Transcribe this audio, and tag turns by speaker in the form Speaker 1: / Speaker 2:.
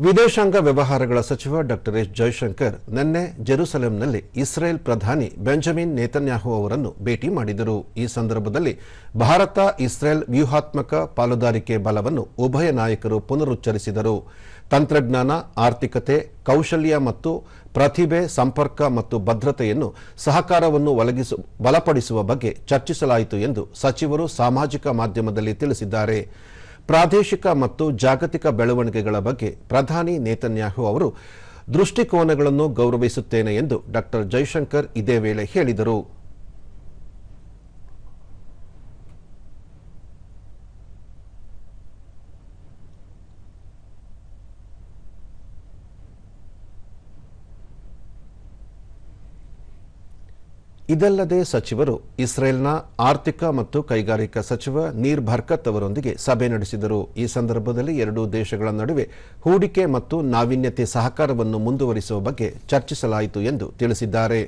Speaker 1: ವಿದೇಶಾಂಗ ವ್ಯವಹಾರಗಳ ಸಚಿವ ಡಾಕ್ಟರ್ ಎಸ್ ಜೈಶಂಕರ್ ನಿನ್ನೆ ಜೆರುಸಲೆಂನಲ್ಲಿ ಇಸ್ರೇಲ್ ಪ್ರಧಾನಿ ಬೆಂಜಮಿನ್ ನೇತನ್ಯಾಹು ಅವರನ್ನು ಭೇಟಿ ಮಾಡಿದರು. ಈ ಸಂದರ್ಭದಲ್ಲಿ ಭಾರತ ಇಸ್ರೇಲ್ ವ್ಯೂಹಾತ್ಮಕ ಪಾಲುದಾರಿಕೆ ಬಲವನ್ನು ಉಭಯ ನಾಯಕರು ಪುನರುಚ್ಚರಿಸಿದರು. ತಂತ್ರಜ್ಞಾನ, ಆರ್ಥಿಕತೆ, ಕೌಶಲ್ಯ ಮತ್ತು ಪ್ರತಿಭೆ, ಸಂಪರ್ಕ ಮತ್ತು ಭದ್ರತೆಯನ್ನು ಸಹಕಾರವನ್ನು ಬಲಪಡಿಸುವ ಬಗ್ಗೆ ಚರ್ಚಿಸಲಾಯಿತು ಎಂದು ಸಚಿವರು ಸಾಮಾಜಿಕ ಮಾಧ್ಯಮದಲ್ಲಿ ತಿಳಿಸಿದ್ದಾರೆ. ಪ್ರಾದೇಶಿಕ ಮತ್ತು ಜಾಗತಿಕ ಬೆಳವಣಿಗೆಗಳ ಬಗ್ಗೆ ಪ್ರಧಾನಿ ನೇತನ್ಯಾಹು ಅವರು ದೃಷ್ಟಿಕೋನಗಳನ್ನು ಗೌರವಿಸುತ್ತೇನೆ ಎಂದು ಡಾಕ್ಟರ್ ಜೈಶಂಕರ್ ಇದೇ ವೇಳೆ ಹೇಳಿದರು. ಇದಲ್ಲದೆ ಸಚಿವರು ಇಸ್ರೇಲ್ನ ಆರ್ಥಿಕ ಮತ್ತು ಕೈಗಾರಿಕಾ ಸಚಿವ ನೀರ್ ಬರ್ಕತ್ ಅವರೊಂದಿಗೆ ಸಭೆ ನಡೆಸಿದರು. ಈ ಸಂದರ್ಭದಲ್ಲಿ ಎರಡೂ ದೇಶಗಳ ನಡುವೆ ಹೂಡಿಕೆ ಮತ್ತು ನಾವೀನ್ಯತೆ ಸಹಕಾರವನ್ನು ಮುಂದುವರಿಸುವ ಬಗ್ಗೆ ಚರ್ಚಿಸಲಾಯಿತು ಎಂದು ತಿಳಿಸಿದ್ದಾರೆ.